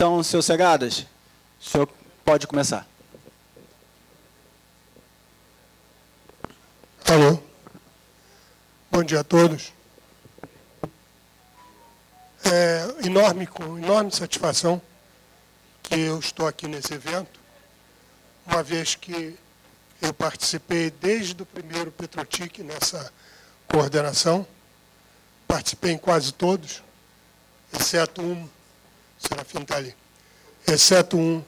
Então, senhor Segadas, o senhor pode começar. Alô. Bom dia a todos. Com enorme satisfação que eu estou aqui nesse evento, uma vez que eu participei desde o primeiro Petrotic nessa coordenação, participei em quase todos, exceto um, Serafim está ali, exceto um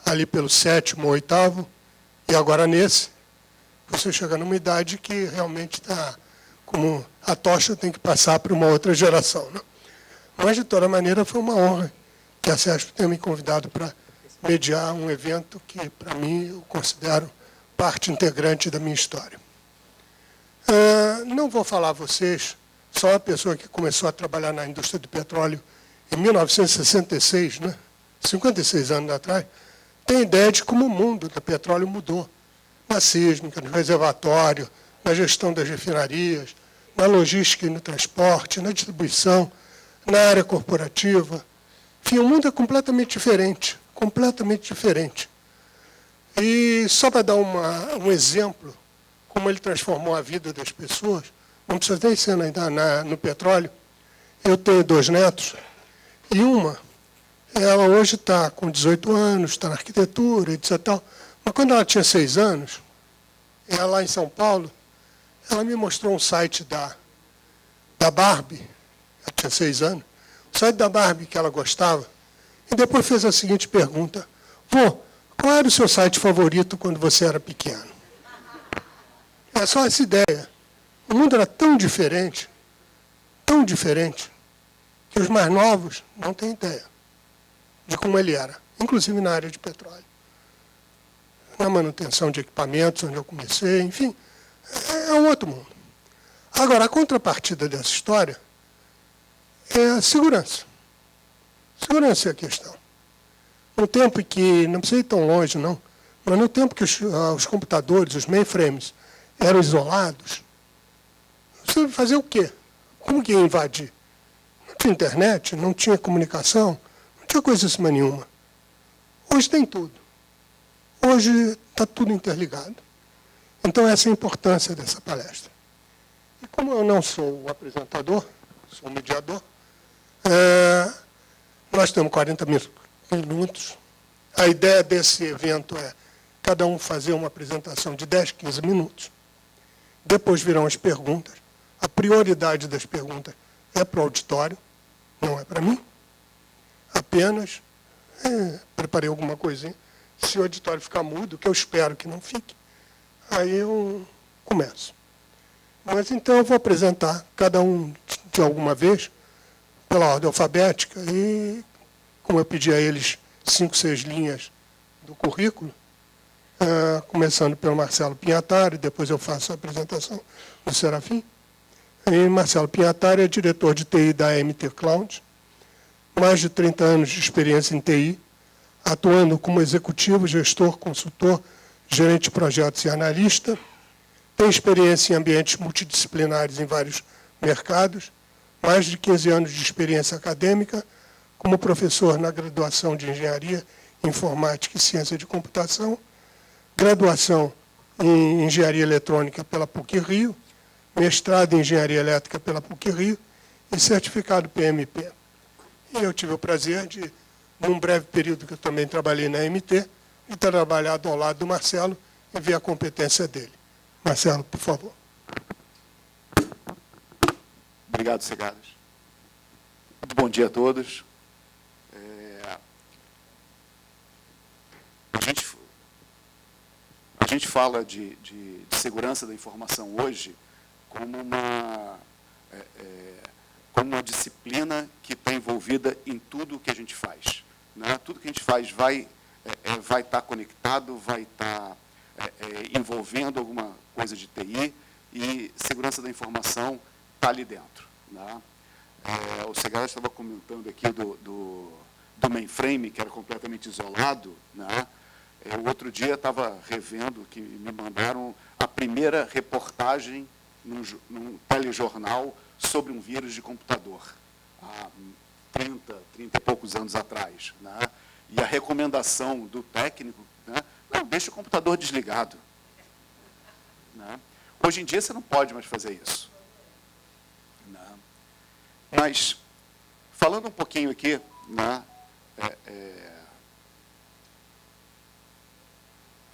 ali pelo 7º ou 8º, e agora nesse, você chega numa idade que realmente está, como a tocha tem que passar para uma outra geração, né? Mas, de toda maneira, foi uma honra que a CESP tenha me convidado para mediar um evento que, para mim, eu considero parte integrante da minha história. Não vou falar a vocês, só uma pessoa que começou a trabalhar na indústria do petróleo em 1966, né? 56 anos atrás, tem ideia de como o mundo do petróleo mudou. Na sísmica, no reservatório, na gestão das refinarias, na logística e no transporte, na distribuição, na área corporativa. Enfim, o mundo é completamente diferente, completamente diferente. E só para dar um exemplo, como ele transformou a vida das pessoas, não precisa nem ser no petróleo, eu tenho 2 netos, e ela hoje está com 18 anos, está na arquitetura, etc. Tal, mas quando ela tinha 6 anos, ela lá em São Paulo, ela me mostrou um site da Barbie, ela tinha 6 anos, o site da Barbie que ela gostava, e depois fez a seguinte pergunta: vô, qual era o seu site favorito quando você era pequeno? É só essa ideia. O mundo era tão diferente, que os mais novos não têm ideia de como ele era, inclusive na área de petróleo. Na manutenção de equipamentos, onde eu comecei, enfim, é um outro mundo. Agora, a contrapartida dessa história é a segurança. Segurança é a questão. No tempo em que, não precisa ir tão longe, não, mas no tempo que os computadores, os mainframes, eram isolados, você fazia o quê? Como que ia invadir? Não tinha internet, não tinha comunicação, não tinha coisa assim nenhuma. Hoje tem tudo. Hoje está tudo interligado. Então, essa é a importância dessa palestra. E como eu não sou o apresentador, sou o mediador, nós temos 40 minutos. A ideia desse evento é cada um fazer uma apresentação de 10, 15 minutos. Depois virão as perguntas. A prioridade das perguntas é para o auditório, não é para mim. Apenas preparei alguma coisinha. Se o auditório ficar mudo, que eu espero que não fique, aí eu começo. Mas então eu vou apresentar cada um de alguma vez, pela ordem alfabética, e como eu pedi a eles 5, 6 linhas do currículo, começando pelo Marcelo Pinhatari, depois eu faço a apresentação do Serafim. E Marcelo Pinhatari é diretor de TI da AMT Cloud, mais de 30 anos de experiência em TI, atuando como executivo, gestor, consultor, gerente de projetos e analista. Tem experiência em ambientes multidisciplinares em vários mercados, mais de 15 anos de experiência acadêmica, como professor na graduação de Engenharia, Informática e Ciência de Computação, graduação em Engenharia Eletrônica pela PUC-Rio, mestrado em Engenharia Elétrica pela PUC-Rio e certificado PMP. E eu tive o prazer de, num breve período que eu também trabalhei na MT, de ter trabalhado ao lado do Marcelo e ver a competência dele. Marcelo, por favor. Obrigado, Segadas. Muito bom dia a todos. A gente fala de segurança da informação hoje como uma disciplina que está envolvida em tudo o que a gente faz, né? Tudo que a gente faz vai estar conectado, vai estar envolvendo alguma coisa de TI, e segurança da informação está ali dentro, né? O Segadas estava comentando aqui do mainframe, que era completamente isolado, né? O outro dia estava revendo, que me mandaram a primeira reportagem num telejornal sobre um vírus de computador, há 30 e poucos anos atrás, né? E a recomendação do técnico, né? Não, deixa o computador desligado. Né? Hoje em dia você não pode mais fazer isso. Né? Mas, falando um pouquinho aqui, né?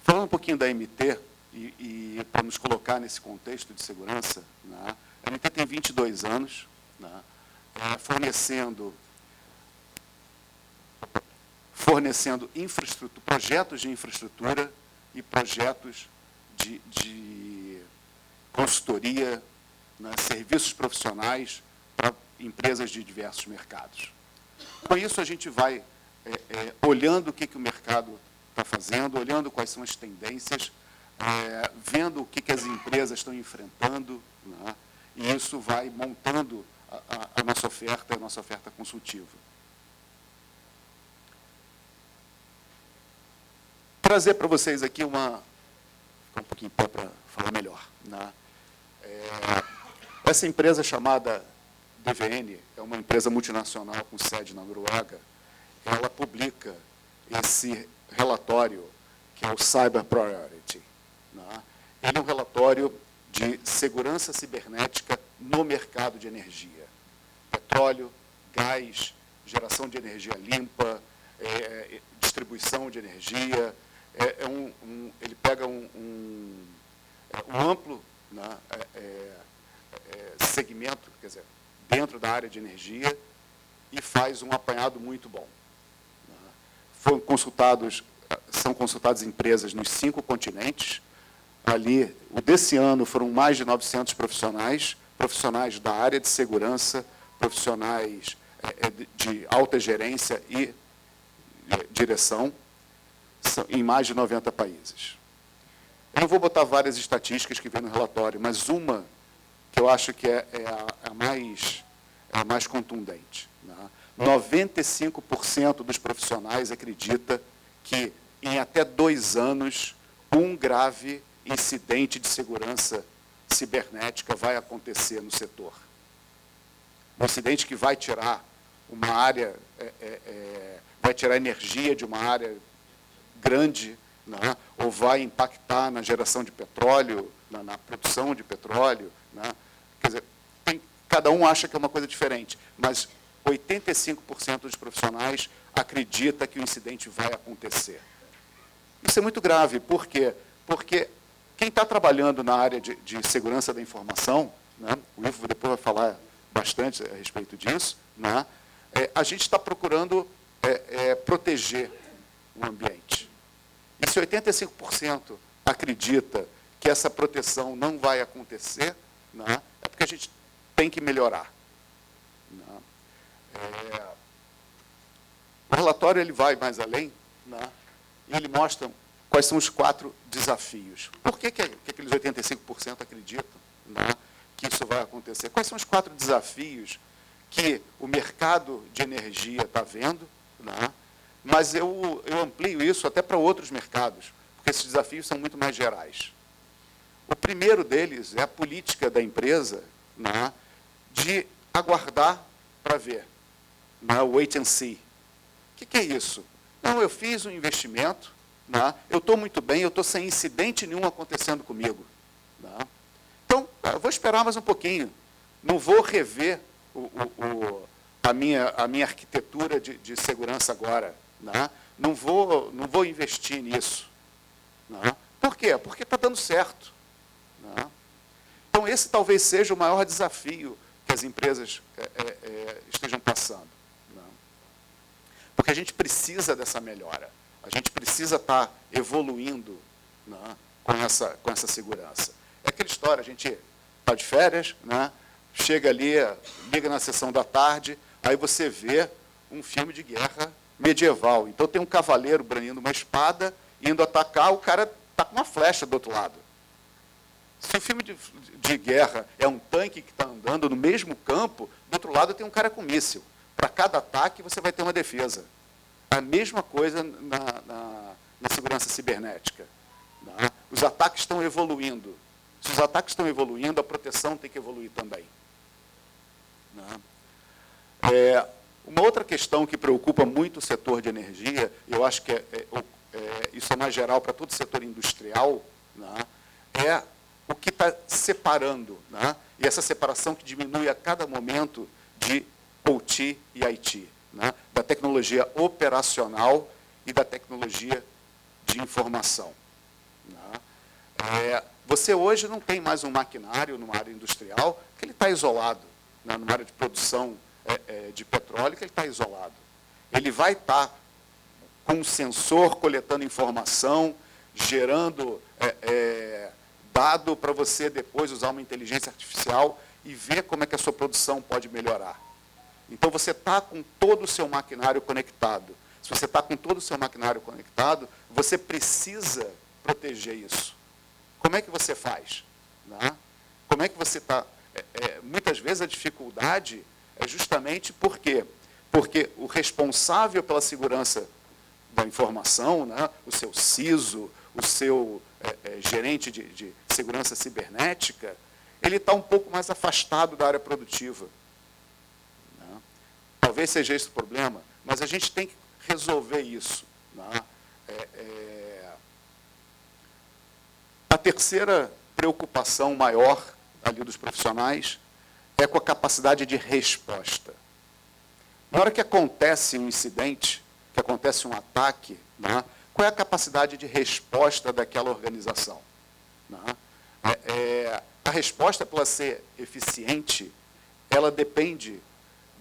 Falando um pouquinho da MT, e para nos colocar nesse contexto de segurança, né? A MT tem 22 anos, né? Fornecendo infraestrutura, projetos de infraestrutura e projetos de consultoria, né? Serviços profissionais para empresas de diversos mercados. Com isso, a gente vai olhando o que o mercado está fazendo, olhando quais são as tendências, vendo o que as empresas estão enfrentando, né? E isso vai montando a nossa oferta consultiva. Trazer para vocês aqui ficar um pouquinho em pé para falar melhor. Né? Essa empresa chamada DVN, é uma empresa multinacional com sede na Noruega, ela publica esse relatório, que é o Cyber Priority. Né? Ele é um relatório de segurança cibernética no mercado de energia. Petróleo, gás, geração de energia limpa, distribuição de energia. Ele pega um amplo, né, segmento, quer dizer, dentro da área de energia, e faz um apanhado muito bom. São consultadas empresas nos 5 continentes. Ali, o desse ano, foram mais de 900 profissionais da área de segurança, profissionais de alta gerência e direção, em mais de 90 países. Eu não vou botar várias estatísticas que vem no relatório, mas uma que eu acho que é a mais contundente. Né? 95% dos profissionais acredita que, em até 2 anos, um grave incidente de segurança cibernética vai acontecer no setor. Um incidente que vai tirar uma área, vai tirar energia de uma área grande, né? Ou vai impactar na geração de petróleo, na produção de petróleo. Né? Quer dizer, cada um acha que é uma coisa diferente, mas 85% dos profissionais acredita que o incidente vai acontecer. Isso é muito grave. Por quê? Porque quem está trabalhando na área de segurança da informação, né? O Ivo depois vai falar bastante a respeito disso, né? A gente está procurando proteger o ambiente. E se 85% acredita que essa proteção não vai acontecer, né? É porque a gente tem que melhorar. Né? O relatório ele vai mais além, né? E ele mostra quais são os 4 desafios. Por que aqueles 85% acreditam, né, que isso vai acontecer? Quais são os 4 desafios que o mercado de energia está vendo, né? Mas eu amplio isso até para outros mercados, porque esses desafios são muito mais gerais. O primeiro deles é a política da empresa, né, de aguardar para ver, né, wait and see. O que é isso? Não, eu fiz um investimento, né, eu estou muito bem, eu estou sem incidente nenhum acontecendo comigo. Né? Então, eu vou esperar mais um pouquinho. Não vou rever a minha arquitetura de segurança agora. Né? Não vou investir nisso. Né? Por quê? Porque está dando certo. Né? Então, esse talvez seja o maior desafio que as empresas estejam passando. Né? Porque a gente precisa dessa melhora. A gente precisa estar evoluindo, né, com essa segurança. É aquela história, a gente está de férias, né, chega ali, liga na sessão da tarde, aí você vê um filme de guerra medieval. Então tem um cavaleiro branindo uma espada, indo atacar, o cara está com uma flecha do outro lado. Se o filme de guerra é um tanque que está andando no mesmo campo, do outro lado tem um cara com míssil. Para cada ataque você vai ter uma defesa. A mesma coisa na segurança cibernética. Né? Os ataques estão evoluindo. Se os ataques estão evoluindo, a proteção tem que evoluir também. Né? Uma outra questão que preocupa muito o setor de energia, eu acho que isso é mais geral para todo o setor industrial, né, é o que está separando, né, e essa separação que diminui a cada momento de OT e IT, né, da tecnologia operacional e da tecnologia de informação. Né. Você hoje não tem mais um maquinário numa área industrial que ele está isolado, né, numa área de produção de petróleo, que ele está isolado. Ele vai estar com um sensor coletando informação, gerando dado para você depois usar uma inteligência artificial e ver como é que a sua produção pode melhorar. Então, você está com todo o seu maquinário conectado. Se você está com todo o seu maquinário conectado, você precisa proteger isso. Como é que você faz? Né? Como é que você está... muitas vezes a dificuldade é justamente por quê? Porque o responsável pela segurança da informação, né, o seu CISO, o seu gerente de segurança cibernética, ele está um pouco mais afastado da área produtiva. Né? Talvez seja esse o problema, mas a gente tem que resolver isso. Né? A terceira preocupação maior ali dos profissionais é com a capacidade de resposta. Na hora que acontece um incidente, que acontece um ataque, né, qual é a capacidade de resposta daquela organização? Né? A resposta, para ela ser eficiente, ela depende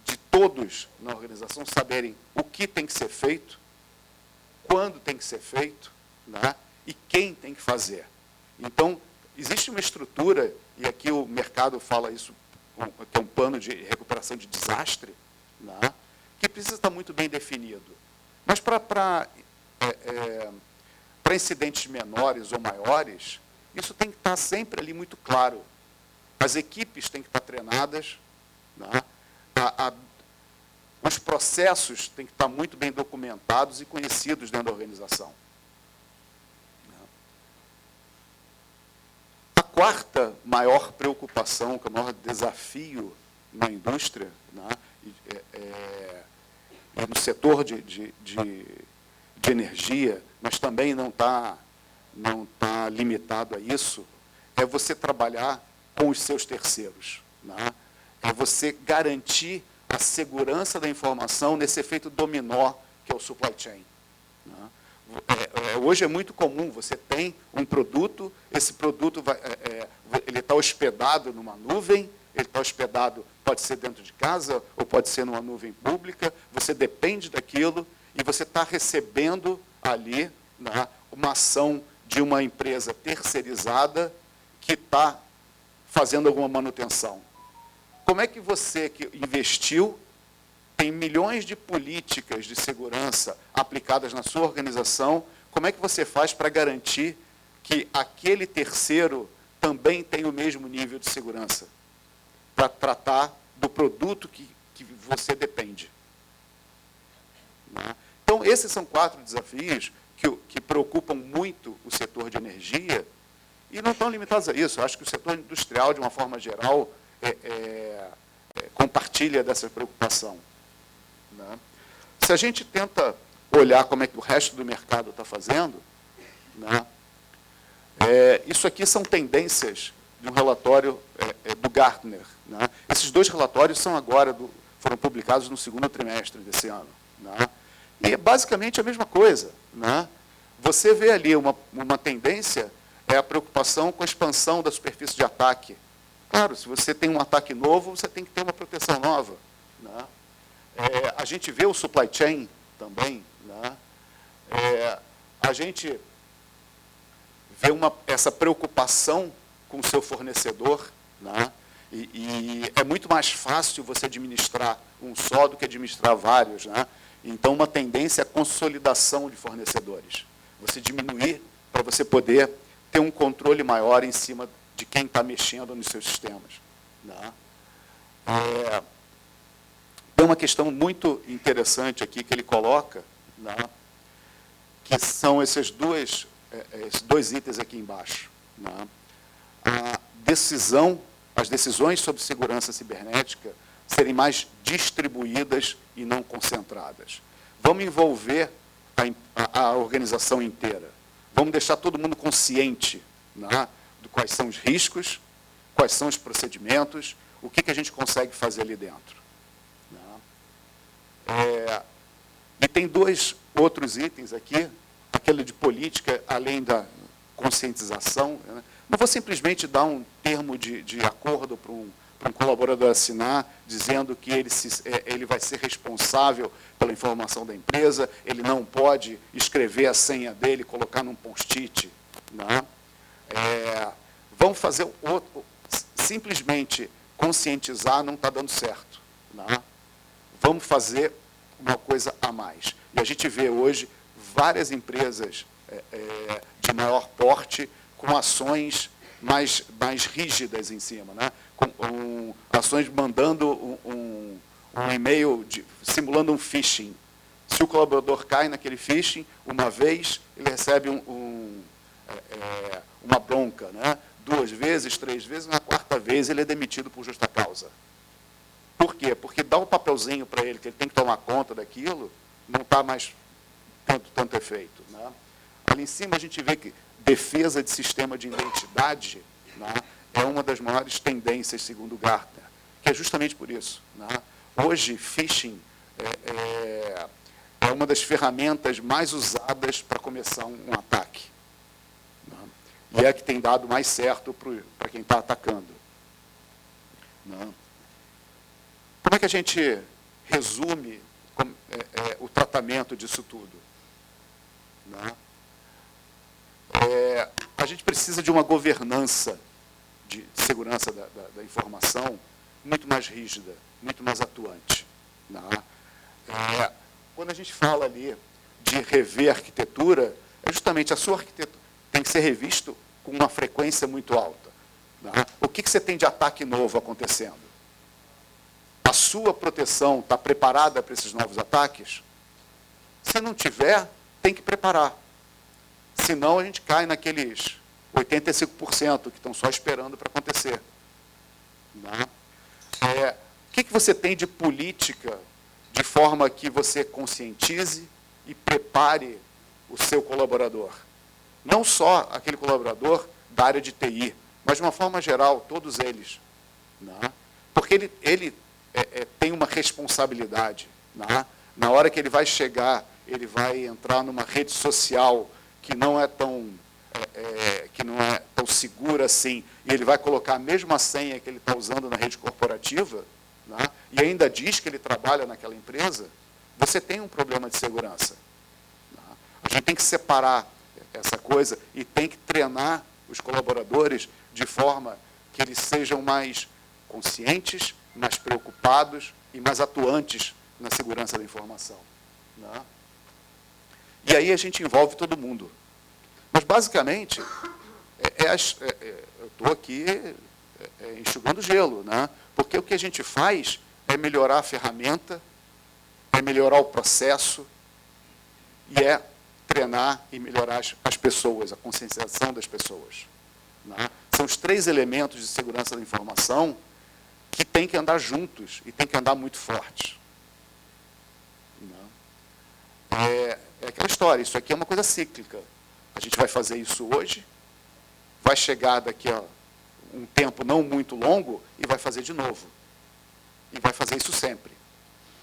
de todos na organização saberem o que tem que ser feito, quando tem que ser feito, né, e quem tem que fazer. Então, existe uma estrutura, e aqui o mercado fala isso, que é um plano de recuperação de desastre, né, que precisa estar muito bem definido. Mas para incidentes menores ou maiores, isso tem que estar sempre ali muito claro. As equipes têm que estar treinadas, né, os processos têm que estar muito bem documentados e conhecidos dentro da organização. A quarta maior preocupação, que é o maior desafio na indústria, né, e no setor de energia, mas também não tá limitado a isso, é você trabalhar com os seus terceiros. Né? É você garantir a segurança da informação nesse efeito dominó que é o supply chain. Né? Hoje é muito comum, você tem um produto, esse produto ele está hospedado numa nuvem, ele está hospedado, pode ser dentro de casa, ou pode ser numa nuvem pública, você depende daquilo, e você está recebendo ali, né, uma ação de uma empresa terceirizada que está fazendo alguma manutenção. Como é que você que investiu, tem milhões de políticas de segurança aplicadas na sua organização, como é que você faz para garantir que aquele terceiro também tem o mesmo nível de segurança para tratar do produto que você depende? Né? Então, esses são 4 desafios que preocupam muito o setor de energia e não estão limitados a isso. Eu acho que o setor industrial, de uma forma geral, compartilha dessa preocupação. Né? Se a gente tenta olhar como é que o resto do mercado está fazendo, né, isso aqui são tendências de um relatório do Gartner. Né? Esses 2 relatórios são foram publicados no 2º trimestre desse ano. Né? E é basicamente a mesma coisa. Né? Você vê ali uma tendência, é a preocupação com a expansão da superfície de ataque. Claro, se você tem um ataque novo, você tem que ter uma proteção nova. Né? A gente vê o supply chain também. Né? A gente vê essa preocupação com o seu fornecedor. Né? E é muito mais fácil você administrar um só do que administrar vários. Né? Então, uma tendência é a consolidação de fornecedores. Você diminuir para você poder ter um controle maior em cima de quem está mexendo nos seus sistemas. Né? Tem uma questão muito interessante aqui que ele coloca, né, que são esses 2 itens aqui embaixo. Né? As decisões sobre segurança cibernética serem mais distribuídas e não concentradas. Vamos envolver a organização inteira. Vamos deixar todo mundo consciente, né, de quais são os riscos, quais são os procedimentos, o que a gente consegue fazer ali dentro. Né? E tem dois outros itens aqui, aquele de política, além da conscientização. Né? Não vou simplesmente dar um termo de acordo para um colaborador assinar, dizendo que ele vai ser responsável pela informação da empresa, ele não pode escrever a senha dele, colocar num post-it. Né? Vamos fazer simplesmente conscientizar não está dando certo. Né? Vamos fazer uma coisa a mais. E a gente vê hoje várias empresas de maior porte com ações mais rígidas em cima, né? Com ações mandando um e-mail, simulando um phishing. Se o colaborador cai naquele phishing, uma vez, ele recebe uma bronca, né? 2 vezes, 3 vezes, na 4ª vez ele é demitido por justa causa. Por quê? Porque dá um papelzinho para ele, que ele tem que tomar conta daquilo, não está mais tendo tanto efeito. Né? Ali em cima a gente vê que defesa de sistema de identidade, né, é uma das maiores tendências, segundo Gartner, que é justamente por isso. Né? Hoje, phishing é uma das ferramentas mais usadas para começar um ataque. Né? E é a que tem dado mais certo para quem está atacando. Né? Como é que a gente resume o tratamento disso tudo? Né? A gente precisa de uma governança de segurança da informação muito mais rígida, muito mais atuante. Né? Quando a gente fala ali de rever a arquitetura, é justamente a sua arquitetura tem que ser revisto com uma frequência muito alta. Né? O que você tem de ataque novo acontecendo? A sua proteção está preparada para esses novos ataques? Se não tiver, tem que preparar. Senão a gente cai naqueles 85% que estão só esperando para acontecer. Né? O que você tem de política de forma que você conscientize e prepare o seu colaborador? Não só aquele colaborador da área de TI, mas de uma forma geral, todos eles. Né? Porque ele tem uma responsabilidade. Né? Na hora que ele vai chegar, ele vai entrar numa rede social que não é tão segura assim, e ele vai colocar a mesma senha que ele está usando na rede corporativa, né? E ainda diz que ele trabalha naquela empresa, você tem um problema de segurança. Né? A gente tem que separar essa coisa e tem que treinar os colaboradores de forma que eles sejam mais conscientes, mais preocupados e mais atuantes na segurança da informação. Né? E aí a gente envolve todo mundo. Mas, basicamente, eu estou aqui enxugando gelo, né? Porque o que a gente faz é melhorar a ferramenta, é melhorar o processo e é treinar e melhorar as pessoas, a conscientização das pessoas. Né? São os 3 elementos de segurança da informação que têm que andar juntos e têm que andar muito fortes. Né? É aquela história, isso aqui é uma coisa cíclica. A gente vai fazer isso hoje, vai chegar daqui a um tempo não muito longo e vai fazer de novo. E vai fazer isso sempre.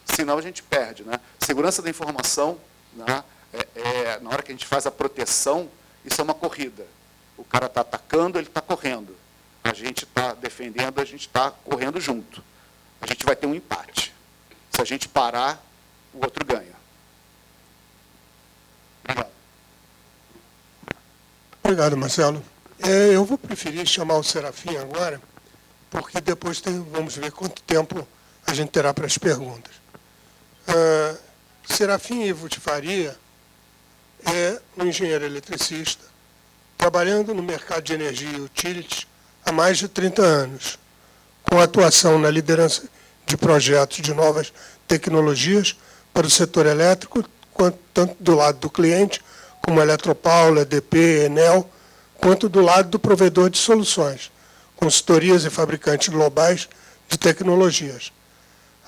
Senão a gente perde. Né? Segurança da informação, né? Na hora que a gente faz a proteção, isso é uma corrida. O cara está atacando, ele está correndo. A gente está defendendo, a gente está correndo junto. A gente vai ter um empate. Se a gente parar, o outro ganha. Obrigado. Obrigado, Marcelo. Eu vou preferir chamar o Serafim agora, porque depois vamos ver quanto tempo a gente terá para as perguntas. Serafim Ivo de Faria é um engenheiro eletricista, trabalhando no mercado de energia e utilities há mais de 30 anos, com atuação na liderança de projetos de novas tecnologias para o setor elétrico, tanto do lado do cliente, como Eletropaulo, EDP, Enel, quanto do lado do provedor de soluções, consultorias e fabricantes globais de tecnologias.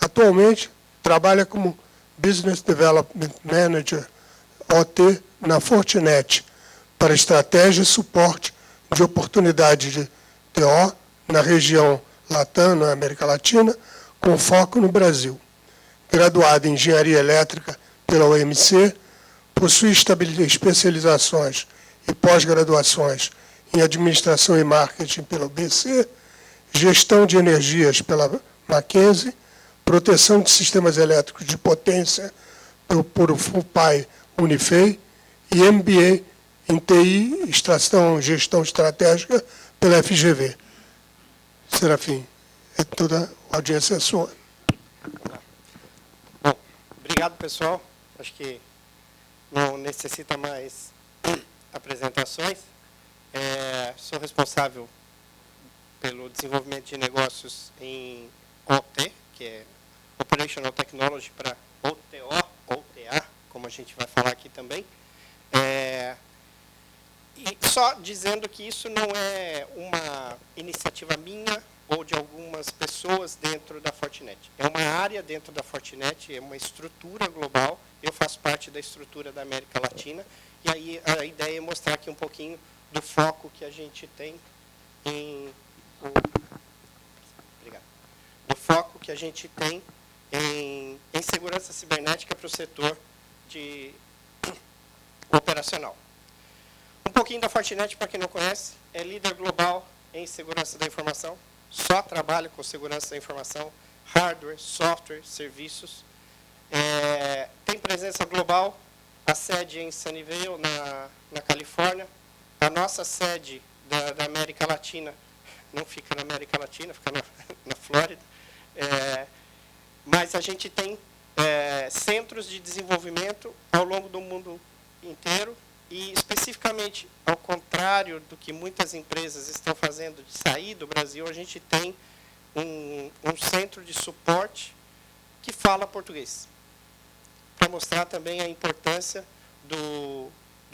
Atualmente, trabalha como Business Development Manager, OT, na Fortinet, para estratégia e suporte de oportunidade de TO na região Latam, na América Latina, com foco no Brasil. Graduado em Engenharia Elétrica pela UMC, possui especializações e pós-graduações em Administração e Marketing pela UBC, Gestão de Energias pela Mackenzie, Proteção de Sistemas Elétricos de Potência por FUPAI Unifei e MBA em TI, Extração e Gestão Estratégica pela FGV. Serafim, toda a audiência é sua. Bom, obrigado, pessoal. Acho que não necessita mais apresentações. Sou responsável pelo desenvolvimento de negócios em OT, que é Operational Technology para OTO, ou TA, como a gente vai falar aqui também. E só dizendo que isso não é uma iniciativa minha ou de algumas pessoas dentro da Fortinet. É uma área dentro da Fortinet, é uma estrutura global. Eu faço parte da estrutura da América Latina. E aí a ideia é mostrar aqui um pouquinho do foco que a gente tem em segurança cibernética para o setor operacional. Um pouquinho da Fortinet, para quem não conhece, é líder global em segurança da informação, só trabalha com segurança da informação, hardware, software, serviços. Tem presença global, a sede é em Sunnyvale, na Califórnia. A nossa sede da América Latina não fica na América Latina, fica na Flórida. Mas a gente tem centros de desenvolvimento ao longo do mundo inteiro e, especificamente, ao contrário do que muitas empresas estão fazendo de sair do Brasil, a gente tem um centro de suporte que fala português, para mostrar também a importância do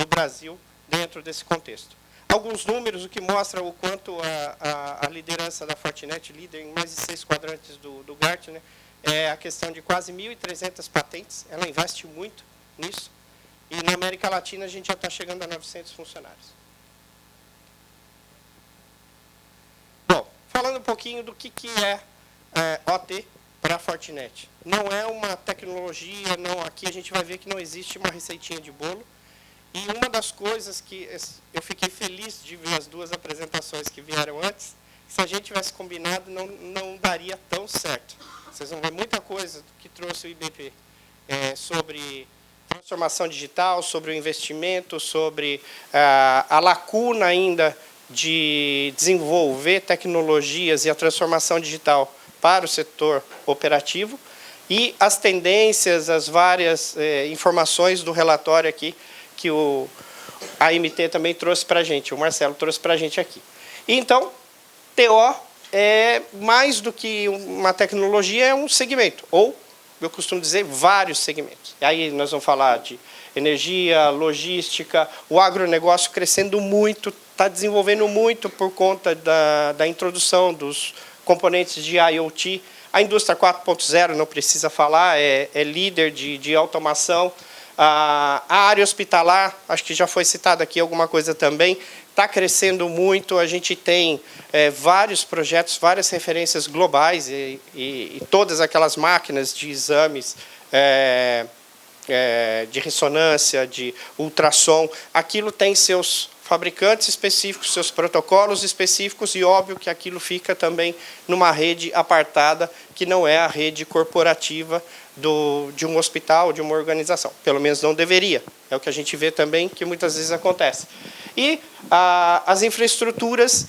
Brasil dentro desse contexto. Alguns números, o que mostra o quanto a liderança da Fortinet, líder em mais de 6 quadrantes do Gartner, é a questão de quase 1.300 patentes. Ela investe muito nisso. E na América Latina a gente já está chegando a 900 funcionários. Bom, falando um pouquinho do que é OT para a Fortinet. Não é uma tecnologia, aqui a gente vai ver que não existe uma receitinha de bolo. E uma das coisas que eu fiquei feliz de ver as duas apresentações que vieram antes, se a gente tivesse combinado, não daria tão certo. Vocês vão ver muita coisa que trouxe o IBP sobre transformação digital, sobre o investimento, sobre a lacuna ainda de desenvolver tecnologias e a transformação digital para o setor operativo e as tendências, as várias informações do relatório aqui que a AMT também trouxe para a gente, o Marcelo trouxe para a gente aqui. E, então, TO é mais do que uma tecnologia, é um segmento, ou, eu costumo dizer, vários segmentos. E aí nós vamos falar de energia, logística, o agronegócio crescendo muito, está desenvolvendo muito por conta da introdução dos componentes de IoT. A indústria 4.0, não precisa falar, é líder de automação. A área hospitalar, acho que já foi citado aqui alguma coisa também, está crescendo muito. A gente tem vários projetos, várias referências globais e todas aquelas máquinas de exames de ressonância, de ultrassom. Aquilo tem seus fabricantes específicos, seus protocolos específicos e, óbvio, que aquilo fica também numa rede apartada, que não é a rede corporativa de um hospital, de uma organização. Pelo menos não deveria. É o que a gente vê também, que muitas vezes acontece. E as infraestruturas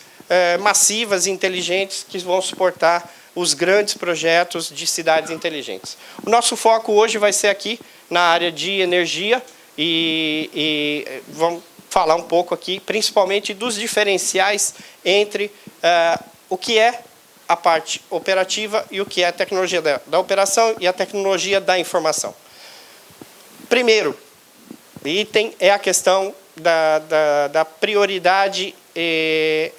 massivas e inteligentes que vão suportar os grandes projetos de cidades inteligentes. O nosso foco hoje vai ser aqui na área de energia e vamos falar um pouco aqui, principalmente dos diferenciais entre o que é a parte operativa e o que é a tecnologia da operação e a tecnologia da informação. Primeiro item é a questão da prioridade e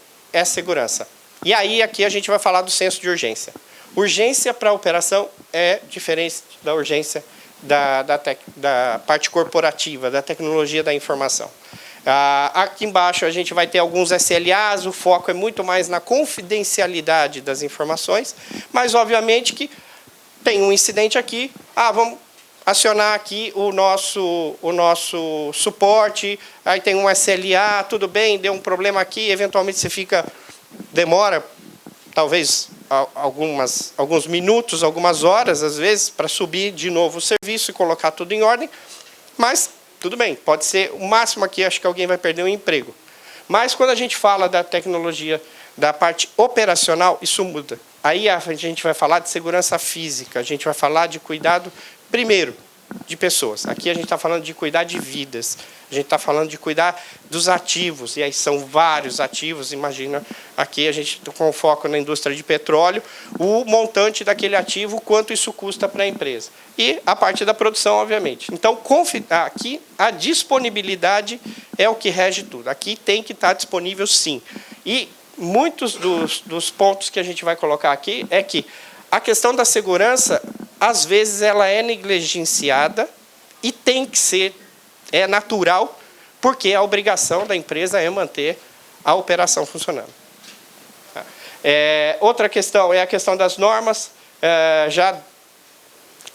segurança. E aí, aqui a gente vai falar do senso de urgência. Urgência para a operação é diferente da urgência da parte corporativa, da tecnologia da informação. Aqui embaixo a gente vai ter alguns SLAs, o foco é muito mais na confidencialidade das informações, mas obviamente que tem um incidente aqui, vamos acionar aqui o nosso suporte, aí tem um SLA, tudo bem, deu um problema aqui, eventualmente você demora talvez alguns minutos, algumas horas, às vezes, para subir de novo o serviço e colocar tudo em ordem, mas tudo bem, pode ser o máximo aqui, acho que alguém vai perder o emprego. Mas quando a gente fala da tecnologia, da parte operacional, isso muda. Aí a gente vai falar de segurança física, a gente vai falar de cuidado, primeiro, de pessoas. Aqui a gente está falando de cuidar de vidas, a gente está falando de cuidar dos ativos, e aí são vários ativos, imagina, aqui a gente com foco na indústria de petróleo, o montante daquele ativo, quanto isso custa para a empresa. E a parte da produção, obviamente. Então, aqui a disponibilidade é o que rege tudo. Aqui tem que estar disponível, sim. E muitos dos pontos que a gente vai colocar aqui é que a questão da segurança, às vezes, ela é negligenciada e tem que ser, é natural, porque a obrigação da empresa é manter a operação funcionando. Outra questão é a questão das normas.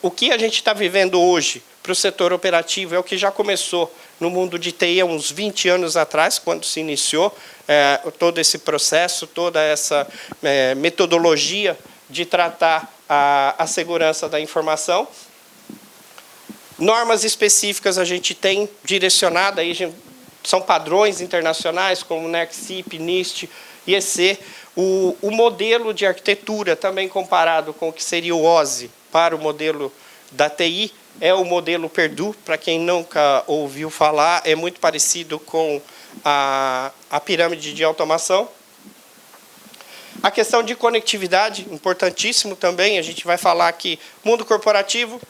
O que a gente está vivendo hoje para o setor operativo é o que já começou no mundo de TI há uns 20 anos atrás, quando se iniciou todo esse processo, toda essa metodologia de tratar a segurança da informação. Normas específicas a gente tem direcionada, são padrões internacionais, como NEC-CIP, NIST, IEC. O modelo de arquitetura, também comparado com o que seria o OSI para o modelo da TI, é o modelo Perdue. Para quem nunca ouviu falar, é muito parecido com a pirâmide de automação. A questão de conectividade, importantíssimo também, a gente vai falar que mundo corporativo,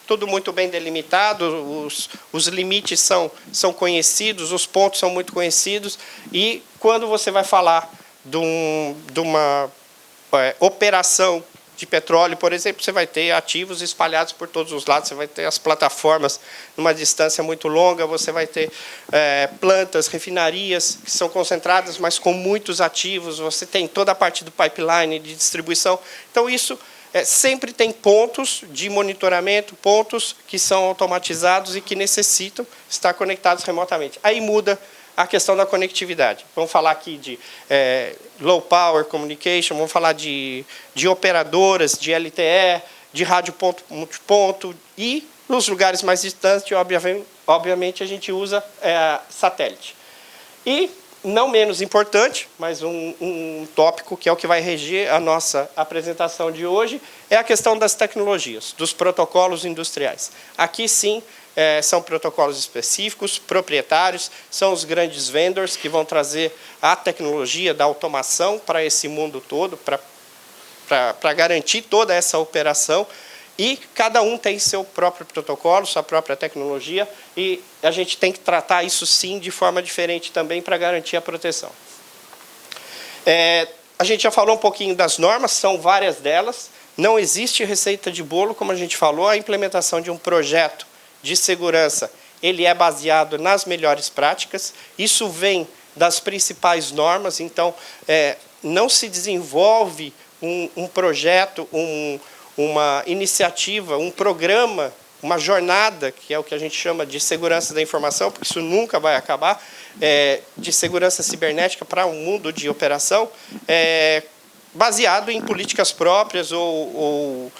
tudo muito bem delimitado, os limites são conhecidos, os pontos são muito conhecidos, e quando você vai falar de uma operação de petróleo, por exemplo, você vai ter ativos espalhados por todos os lados, você vai ter as plataformas numa distância muito longa, você vai ter plantas, refinarias que são concentradas, mas com muitos ativos, você tem toda a parte do pipeline de distribuição. Então, isso sempre tem pontos de monitoramento, pontos que são automatizados e que necessitam estar conectados remotamente. Aí muda a questão da conectividade. Vamos falar aqui de low power communication, vamos falar de operadoras, de LTE, de rádio ponto multiponto, e nos lugares mais distantes, obviamente, a gente usa satélite. E, não menos importante, mas um tópico que é o que vai reger a nossa apresentação de hoje, é a questão das tecnologias, dos protocolos industriais. Aqui, sim, são protocolos específicos, proprietários, são os grandes vendors que vão trazer a tecnologia da automação para esse mundo todo, para garantir toda essa operação, e cada um tem seu próprio protocolo, sua própria tecnologia, e a gente tem que tratar isso, sim, de forma diferente também para garantir a proteção. A gente já falou um pouquinho das normas, são várias delas, não existe receita de bolo, como a gente falou, a implementação de um projeto de segurança, ele é baseado nas melhores práticas, isso vem das principais normas, então não se desenvolve um projeto, uma iniciativa, um programa, uma jornada, que é o que a gente chama de segurança da informação, porque isso nunca vai acabar, de segurança cibernética para um mundo de operação, baseado em políticas próprias ou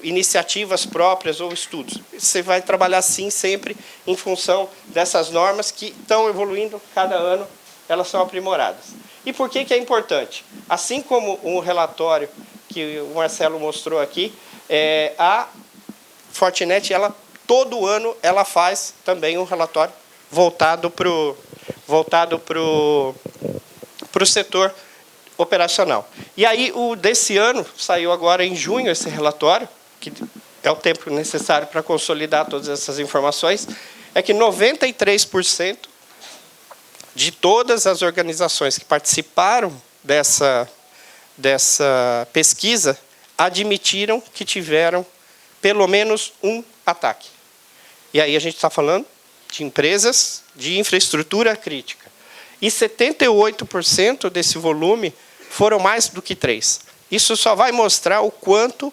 iniciativas próprias ou estudos. Você vai trabalhar, sim, sempre em função dessas normas que estão evoluindo cada ano, elas são aprimoradas. E por que é importante? Assim como um relatório que o Marcelo mostrou aqui, a Fortinet, todo ano, ela faz também um relatório voltado para o setor operacional. E aí, desse ano, saiu agora em junho esse relatório, que é o tempo necessário para consolidar todas essas informações, é que 93% de todas as organizações que participaram dessa pesquisa, admitiram que tiveram pelo menos um ataque. E aí a gente está falando de empresas de infraestrutura crítica. E 78% desse volume foram mais do que 3. Isso só vai mostrar o quanto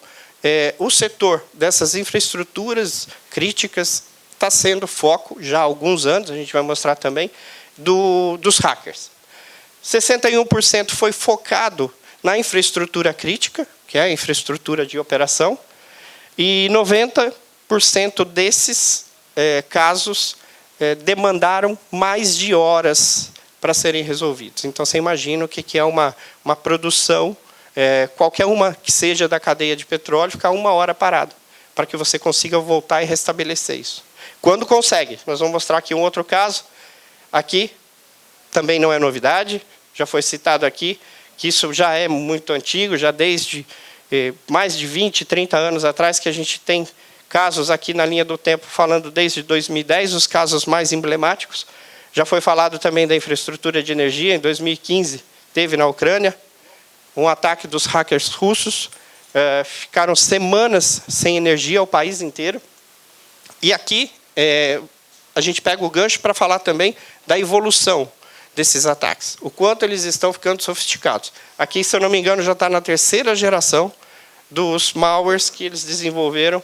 o setor dessas infraestruturas críticas está sendo foco, já há alguns anos, a gente vai mostrar também, dos hackers. 61% foi focado na infraestrutura crítica, que é a infraestrutura de operação, e 90% desses casos demandaram mais de horas para serem resolvidos. Então, você imagina o que é uma produção, qualquer uma que seja da cadeia de petróleo, ficar 1 hora parada, para que você consiga voltar e restabelecer isso. Quando consegue, nós vamos mostrar aqui um outro caso. Aqui, também não é novidade, já foi citado aqui, que isso já é muito antigo, já desde mais de 20, 30 anos atrás, que a gente tem casos aqui na linha do tempo, falando desde 2010, os casos mais emblemáticos. Já foi falado também da infraestrutura de energia, em 2015, teve na Ucrânia um ataque dos hackers russos, ficaram semanas sem energia, o país inteiro. E aqui, a gente pega o gancho para falar também da evolução desses ataques, o quanto eles estão ficando sofisticados. Aqui, se eu não me engano, já está na 3ª geração dos malwares que eles desenvolveram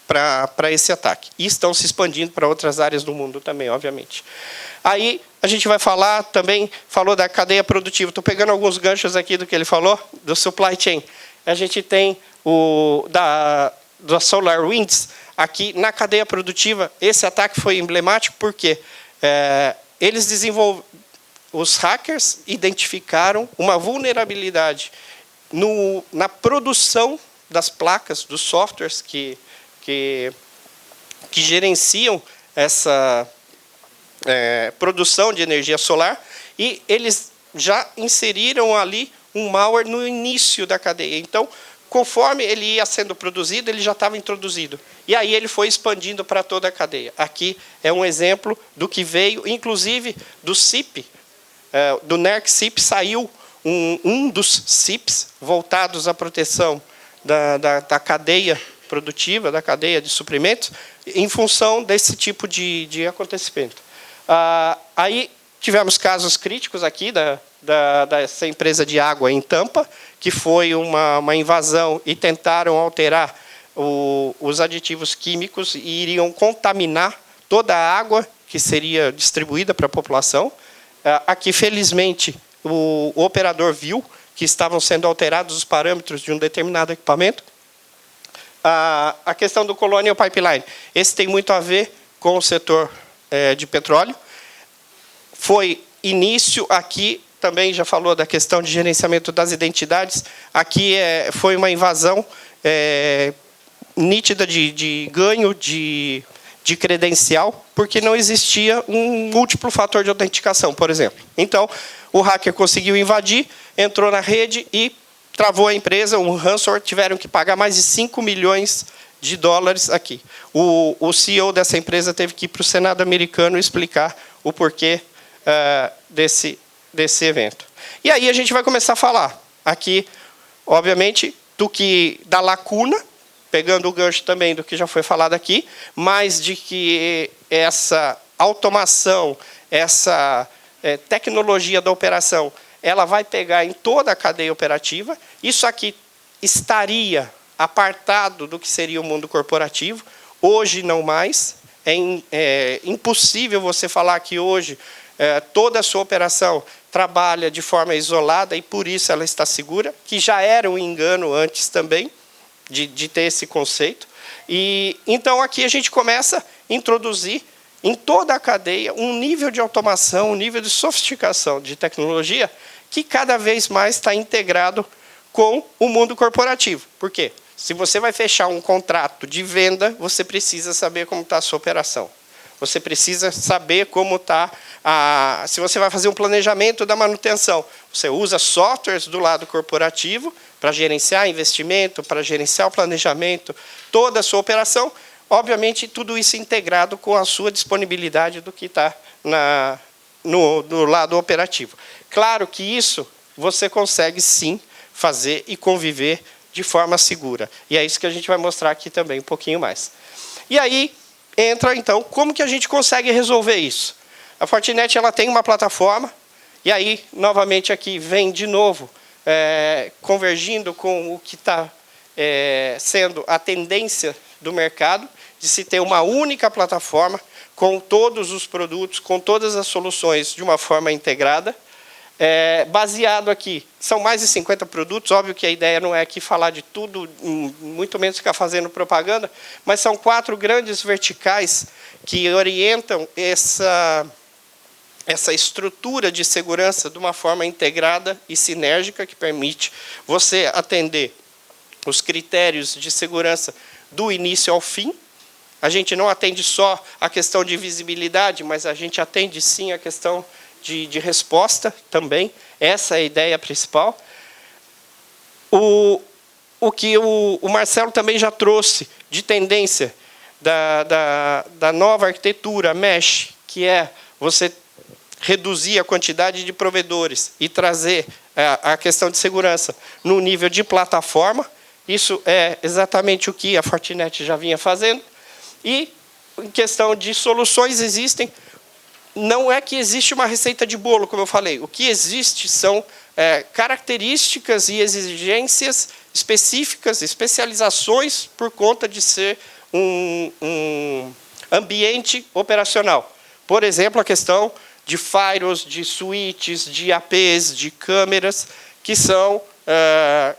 para esse ataque. E estão se expandindo para outras áreas do mundo também, obviamente. Aí, a gente vai falar também, falou da cadeia produtiva. Estou pegando alguns ganchos aqui do que ele falou, do supply chain. A gente tem da SolarWinds, aqui na cadeia produtiva. Esse ataque foi emblemático porque os hackers identificaram uma vulnerabilidade na produção das placas, dos softwares que gerenciam essa produção de energia solar, e eles já inseriram ali um malware no início da cadeia. Então, conforme ele ia sendo produzido, ele já estava introduzido. E aí ele foi expandindo para toda a cadeia. Aqui é um exemplo do que veio, inclusive, do CIP, do NERC-CIP, saiu um dos CIPs voltados à proteção da cadeia produtiva, da cadeia de suprimentos, em função desse tipo de acontecimento. Aí tivemos casos críticos aqui dessa empresa de água em Tampa, que foi uma invasão e tentaram alterar os aditivos químicos e iriam contaminar toda a água que seria distribuída para a população. Aqui, felizmente, o operador viu que estavam sendo alterados os parâmetros de um determinado equipamento. A questão do Colonial Pipeline, esse tem muito a ver com o setor de petróleo. Foi início aqui, também já falou da questão de gerenciamento das identidades. Aqui foi uma invasão nítida de ganho de credencial, porque não existia um múltiplo fator de autenticação, por exemplo. Então, o hacker conseguiu invadir, entrou na rede e travou a empresa, um ransomware, tiveram que pagar mais de 5 milhões de dólares aqui. O CEO dessa empresa teve que ir para o Senado americano explicar o porquê desse evento. E aí a gente vai começar a falar aqui, obviamente, da lacuna, pegando o gancho também do que já foi falado aqui, mas de que essa automação, essa tecnologia da operação, ela vai pegar em toda a cadeia operativa. Isso aqui estaria apartado do que seria o mundo corporativo. Hoje, não mais. É impossível você falar que hoje toda a sua operação trabalha de forma isolada e, por isso, ela está segura, que já era um engano antes também de ter esse conceito. E então, aqui a gente começa a introduzir em toda a cadeia um nível de automação, um nível de sofisticação de tecnologia que cada vez mais está integrado com o mundo corporativo. Por quê? Se você vai fechar um contrato de venda, você precisa saber como está a sua operação. Você precisa saber como está se você vai fazer um planejamento da manutenção. Você usa softwares do lado corporativo para gerenciar investimento, para gerenciar o planejamento, toda a sua operação. Obviamente, tudo isso integrado com a sua disponibilidade do que está no lado operativo. Claro que isso você consegue, sim, fazer e conviver de forma segura. E é isso que a gente vai mostrar aqui também um pouquinho mais. E aí entra, então, como que a gente consegue resolver isso? A Fortinet ela tem uma plataforma, e aí, novamente, aqui vem de novo, convergindo com o que está sendo a tendência do mercado, de se ter uma única plataforma, com todos os produtos, com todas as soluções de uma forma integrada. Baseado aqui, são mais de 50 produtos, óbvio que a ideia não é aqui falar de tudo, muito menos ficar fazendo propaganda, mas são 4 grandes verticais que orientam essa estrutura de segurança de uma forma integrada e sinérgica, que permite você atender os critérios de segurança do início ao fim. A gente não atende só a questão de visibilidade, mas a gente atende, sim, a questão de resposta também. Essa é a ideia principal. O que o Marcelo também já trouxe de tendência da nova arquitetura mesh, que é você reduzir a quantidade de provedores e trazer a questão de segurança no nível de plataforma. Isso é exatamente o que a Fortinet já vinha fazendo. E, em questão de soluções, existem. Não é que existe uma receita de bolo, como eu falei. O que existe são características e exigências específicas, especializações, por conta de ser um ambiente operacional. Por exemplo, a questão de firewalls, de switches, de APs, de câmeras, que são,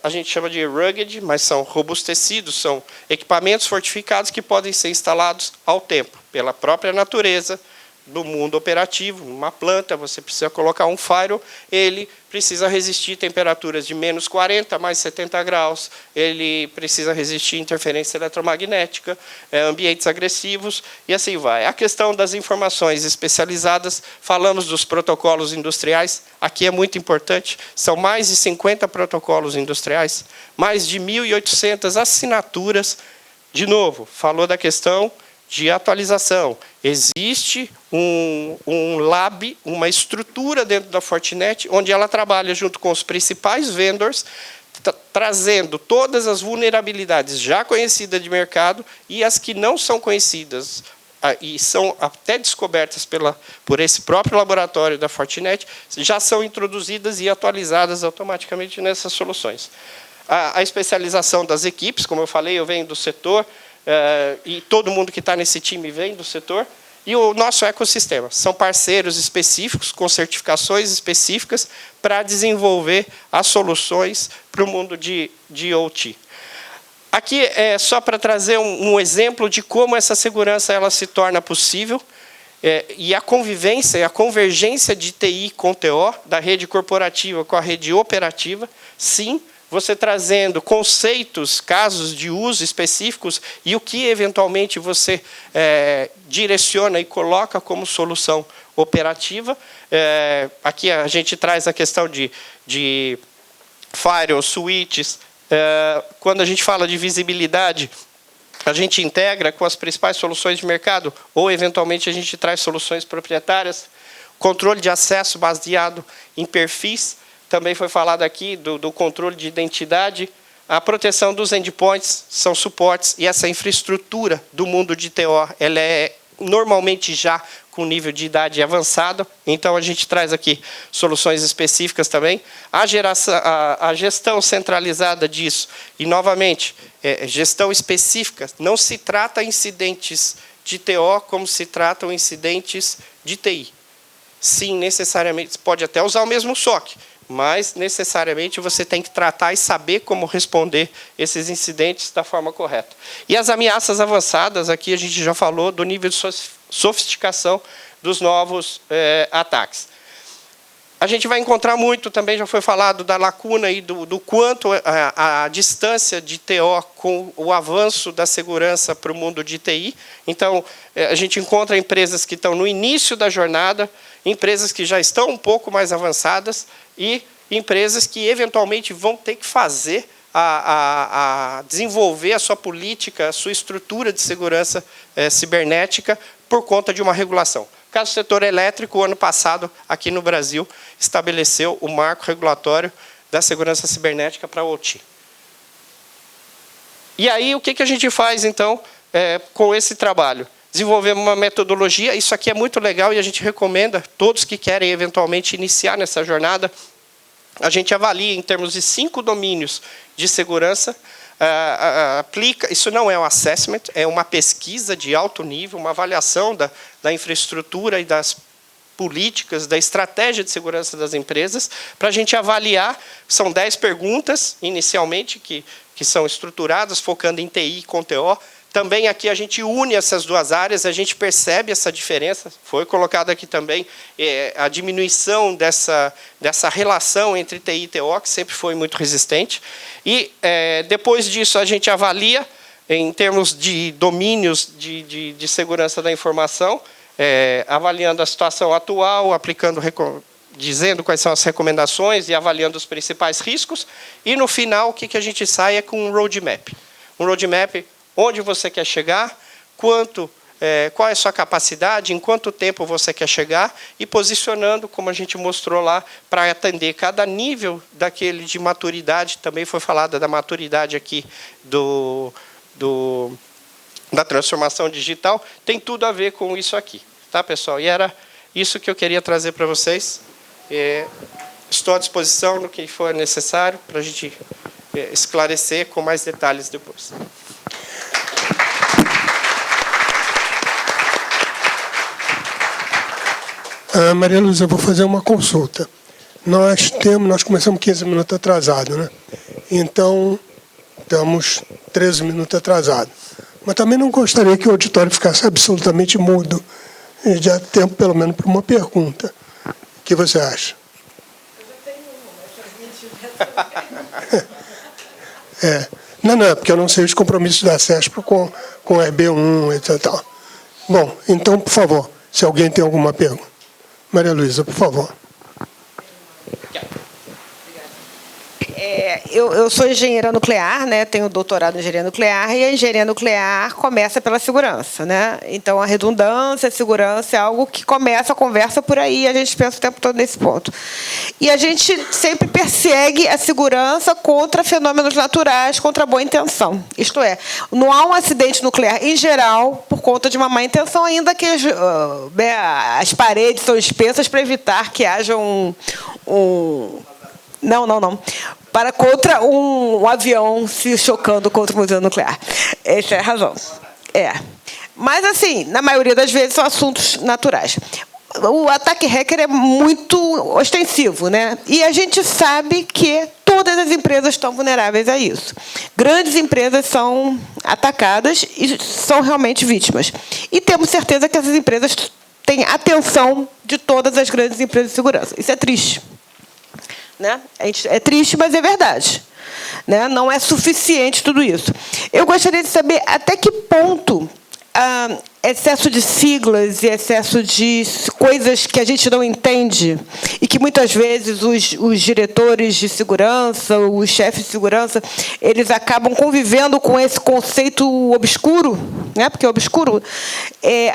a gente chama de rugged, mas são robustecidos, são equipamentos fortificados que podem ser instalados ao tempo, pela própria natureza do mundo operativo. Numa planta, você precisa colocar um firewall, ele precisa resistir temperaturas de menos 40, mais 70 graus, ele precisa resistir interferência eletromagnética, ambientes agressivos, e assim vai. A questão das informações especializadas, falamos dos protocolos industriais, aqui é muito importante, são mais de 50 protocolos industriais, mais de 1.800 assinaturas. De novo, falou da questão de atualização. Existe um lab, uma estrutura dentro da Fortinet, onde ela trabalha junto com os principais vendors, trazendo todas as vulnerabilidades já conhecidas de mercado e as que não são conhecidas e são até descobertas por esse próprio laboratório da Fortinet, já são introduzidas e atualizadas automaticamente nessas soluções. A especialização das equipes, como eu falei, eu venho do setor, e todo mundo que está nesse time vem do setor, e o nosso ecossistema. São parceiros específicos, com certificações específicas, para desenvolver as soluções para o mundo de OT. Aqui é só para trazer um exemplo de como essa segurança ela se torna possível, e a convivência e a convergência de TI com TO, da rede corporativa com a rede operativa, sim, você trazendo conceitos, casos de uso específicos e o que, eventualmente, você direciona e coloca como solução operativa. Aqui a gente traz a questão de firewall, switches. Quando a gente fala de visibilidade, a gente integra com as principais soluções de mercado ou, eventualmente, a gente traz soluções proprietárias. Controle de acesso baseado em perfis. Também foi falado aqui do controle de identidade, a proteção dos endpoints, são suportes, e essa infraestrutura do mundo de TO, ela é normalmente já com nível de idade avançado, então a gente traz aqui soluções específicas também. A gestão centralizada disso, e novamente, gestão específica, não se trata incidentes de TO como se tratam incidentes de TI. Sim, necessariamente, pode até usar o mesmo SOC, mas, necessariamente, você tem que tratar e saber como responder esses incidentes da forma correta. E as ameaças avançadas, aqui a gente já falou do nível de sofisticação dos novos ataques. A gente vai encontrar muito, também já foi falado, da lacuna e do quanto a distância de TO com o avanço da segurança para o mundo de TI. Então, a gente encontra empresas que estão no início da jornada, empresas que já estão um pouco mais avançadas e empresas que, eventualmente, vão ter que fazer, desenvolver a sua política, a sua estrutura de segurança cibernética por conta de uma regulação. O caso do setor elétrico, o ano passado, aqui no Brasil, estabeleceu o marco regulatório da segurança cibernética para a OT. E aí, o que a gente faz, então, com esse trabalho? Desenvolvemos uma metodologia, isso aqui é muito legal e a gente recomenda, todos que querem eventualmente iniciar nessa jornada, a gente avalia em termos de 5 domínios de segurança, aplica, isso não é um assessment, é uma pesquisa de alto nível, uma avaliação da infraestrutura e das políticas, da estratégia de segurança das empresas, para a gente avaliar, são 10 perguntas, inicialmente, que são estruturadas, focando em TI e com TO. Também aqui a gente une essas duas áreas, a gente percebe essa diferença. Foi colocado aqui também a diminuição dessa relação entre TI e TO, que sempre foi muito resistente. E, depois disso, a gente avalia, em termos de domínios de segurança da informação, avaliando a situação atual, dizendo quais são as recomendações e avaliando os principais riscos. E, no final, o que a gente sai é com um roadmap. Um roadmap onde você quer chegar, qual é a sua capacidade, em quanto tempo você quer chegar, e posicionando, como a gente mostrou lá, para atender cada nível daquele de maturidade. Também foi falada da maturidade aqui da transformação digital. Tem tudo a ver com isso aqui, tá, pessoal? E era isso que eu queria trazer para vocês. Estou à disposição no que for necessário para a gente esclarecer com mais detalhes depois. Maria Luísa, eu vou fazer uma consulta. Nós começamos 15 minutos atrasado, né? Então, estamos 13 minutos atrasados. Mas também não gostaria que o auditório ficasse absolutamente mudo. E já tempo, pelo menos, para uma pergunta. O que você acha? Eu já tenho uma, mas Não, é porque eu não sei os compromissos da CESP com o RB1 e tal. Bom, então, por favor, se alguém tem alguma pergunta. Maria Luísa, por favor. Eu sou engenheira nuclear, né? Tenho doutorado em engenharia nuclear, e a engenharia nuclear começa pela segurança, né? Então, a redundância, a segurança é algo que começa a conversa por aí, a gente pensa o tempo todo nesse ponto. E a gente sempre persegue a segurança contra fenômenos naturais, contra a boa intenção. Isto é, não há um acidente nuclear, em geral, por conta de uma má intenção, ainda que as paredes são espessas para evitar que haja Não. Contra um avião se chocando contra o museu nuclear. Essa é a razão. Mas, assim, na maioria das vezes, são assuntos naturais. O ataque hacker é muito ostensivo, né? E a gente sabe que todas as empresas estão vulneráveis a isso. Grandes empresas são atacadas e são realmente vítimas. E temos certeza que essas empresas têm atenção de todas as grandes empresas de segurança. Isso é triste. Né? É triste, mas é verdade. Né? Não é suficiente tudo isso. Eu gostaria de saber até que ponto excesso de siglas e excesso de coisas que a gente não entende e que, muitas vezes, os diretores de segurança, os chefes de segurança, eles acabam convivendo com esse conceito obscuro, né? Porque o obscuro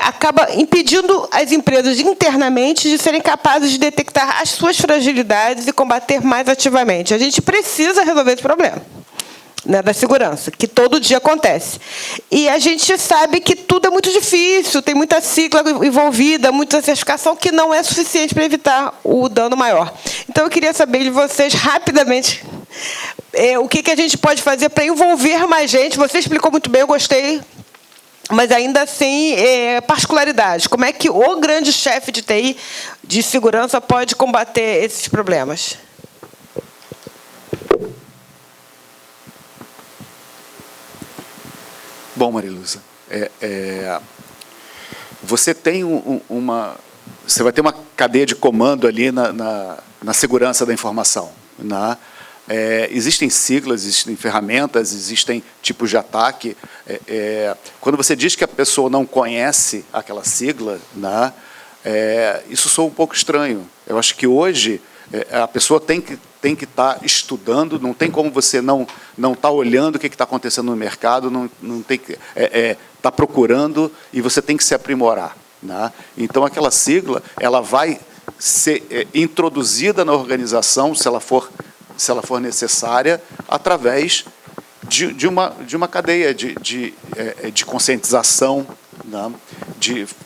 acaba impedindo as empresas internamente de serem capazes de detectar as suas fragilidades e combater mais ativamente. A gente precisa resolver esse problema, né, da segurança, que todo dia acontece. E a gente sabe que tudo é muito difícil, tem muita sigla envolvida, muita certificação, que não é suficiente para evitar o dano maior. Então, eu queria saber de vocês, rapidamente, o que a gente pode fazer para envolver mais gente. Você explicou muito bem, eu gostei, mas, ainda assim, particularidades. Como é que o grande chefe de TI, de segurança, pode combater esses problemas? Bom, Maria Luísa, você tem você vai ter uma cadeia de comando ali na segurança da informação, né? Existem siglas, existem ferramentas, existem tipos de ataque. Quando você diz que a pessoa não conhece aquela sigla, né, isso soa um pouco estranho. Eu acho que hoje a pessoa tem que estar estudando, não tem como você não estar olhando o que está acontecendo no mercado, não tem que estar procurando, e você tem que se aprimorar, né? Então, aquela sigla, ela vai ser introduzida na organização, se ela for necessária, através de uma cadeia de conscientização, né?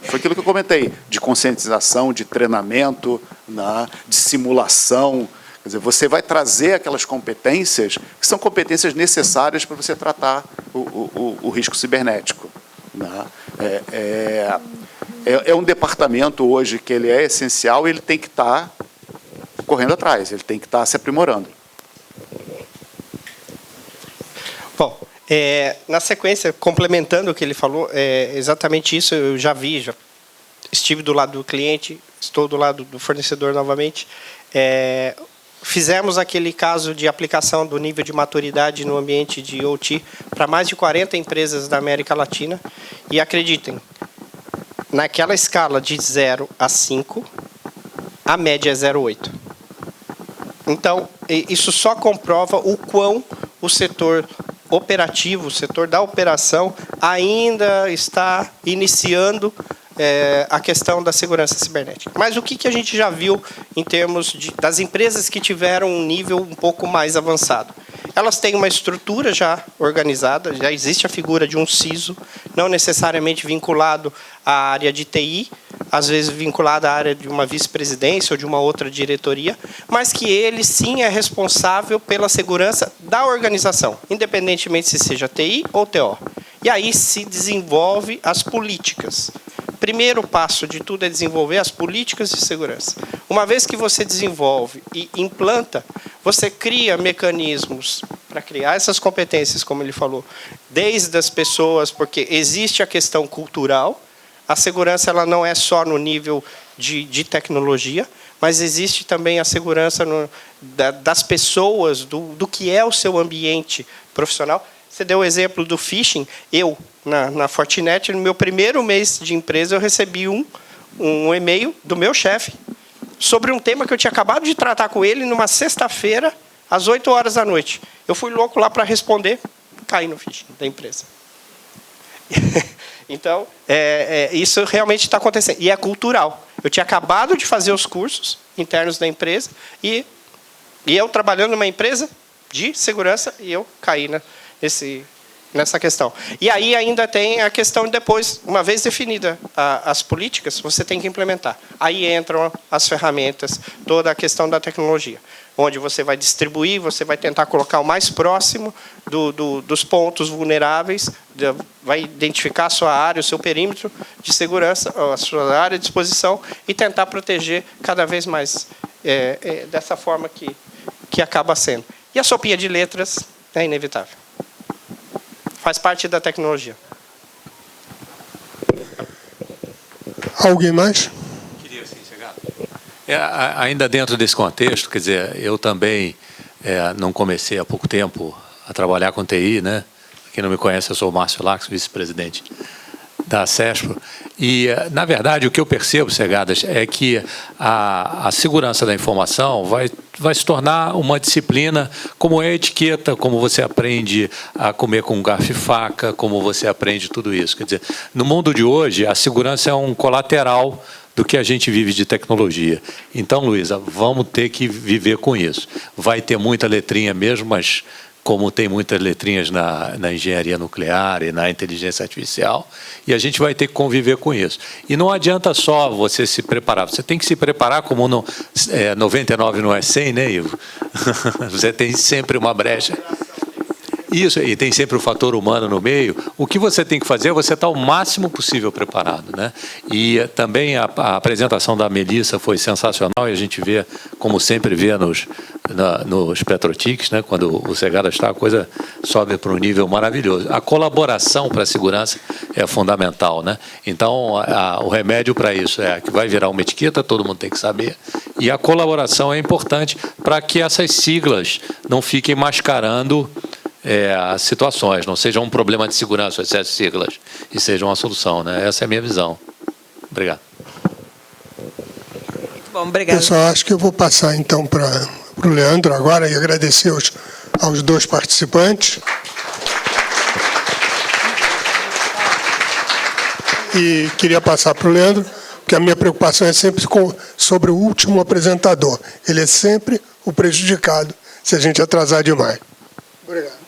Foi aquilo que eu comentei, de conscientização, de treinamento, né? De simulação. Quer dizer, você vai trazer aquelas competências que são competências necessárias para você tratar o risco cibernético, né? É um departamento hoje que ele é essencial e ele tem que estar correndo atrás, ele tem que estar se aprimorando. Bom, na sequência, complementando o que ele falou, exatamente isso, eu já estive do lado do cliente, estou do lado do fornecedor novamente. Fizemos aquele caso de aplicação do nível de maturidade no ambiente de OT para mais de 40 empresas da América Latina. E acreditem, naquela escala de 0 a 5, a média é 0,8. Então, isso só comprova o quão o setor operativo, o setor da operação, ainda está iniciando a questão da segurança cibernética. Mas o que a gente já viu em termos das empresas que tiveram um nível um pouco mais avançado? Elas têm uma estrutura já organizada, já existe a figura de um CISO, não necessariamente vinculado à área de TI, às vezes vinculado à área de uma vice-presidência ou de uma outra diretoria, mas que ele sim é responsável pela segurança da organização, independentemente se seja TI ou TO. E aí se desenvolve as políticas. Primeiro passo de tudo é desenvolver as políticas de segurança. Uma vez que você desenvolve e implanta, você cria mecanismos para criar essas competências, como ele falou, desde as pessoas, porque existe a questão cultural. A segurança ela não é só no nível de tecnologia, mas existe também a segurança das pessoas, do que é o seu ambiente profissional. Você deu o exemplo do phishing. Eu, na Fortinet, no meu primeiro mês de empresa, eu recebi um e-mail do meu chefe sobre um tema que eu tinha acabado de tratar com ele numa sexta-feira, às 8 horas da noite. Eu fui louco lá para responder, caí no phishing da empresa. Então, isso realmente está acontecendo. E é cultural. Eu tinha acabado de fazer os cursos internos da empresa e eu trabalhando numa empresa de segurança e eu caí nessa questão. E aí ainda tem a questão depois, uma vez definida as políticas, você tem que implementar. Aí entram as ferramentas, toda a questão da tecnologia, onde você vai distribuir, você vai tentar colocar o mais próximo dos pontos vulneráveis, vai identificar a sua área, o seu perímetro de segurança, a sua área de exposição e tentar proteger cada vez mais dessa forma que acaba sendo. E a sopinha de letras é inevitável. Faz parte da tecnologia. Alguém mais? Queria sim, chegar. Ainda dentro desse contexto, quer dizer, eu também não comecei há pouco tempo a trabalhar com TI, né? Quem não me conhece, eu sou o Márcio Lax, vice-presidente da CESPRO. E, na verdade, o que eu percebo, Segadas, é que a segurança da informação vai se tornar uma disciplina como é a etiqueta, como você aprende a comer com garfo e faca, como você aprende tudo isso. Quer dizer, no mundo de hoje, a segurança é um colateral do que a gente vive de tecnologia. Então, Luísa, vamos ter que viver com isso. Vai ter muita letrinha mesmo, mas como tem muitas letrinhas na engenharia nuclear e na inteligência artificial, e a gente vai ter que conviver com isso. E não adianta só você se preparar, você tem que se preparar como 99 não é 100, né, Ivo? Você tem sempre uma brecha. Isso, e tem sempre o fator humano no meio. O que você tem que fazer é você estar o máximo possível preparado, né? E também a apresentação da Melissa foi sensacional, e a gente vê, como sempre vê nos Petrotics, né? Quando o Segadas está, a coisa sobe para um nível maravilhoso. A colaboração para a segurança é fundamental, né? Então, o remédio para isso é que vai virar uma etiqueta, todo mundo tem que saber, e a colaboração é importante para que essas siglas não fiquem mascarando as situações, não seja um problema de segurança, excesso de siglas, e seja uma solução, né? Essa é a minha visão. Obrigado. Muito bom, obrigado. Pessoal, acho que eu vou passar então para o Leandro agora e agradecer aos dois participantes. E queria passar para o Leandro, porque a minha preocupação é sempre sobre o último apresentador. Ele é sempre o prejudicado se a gente atrasar demais. Obrigado.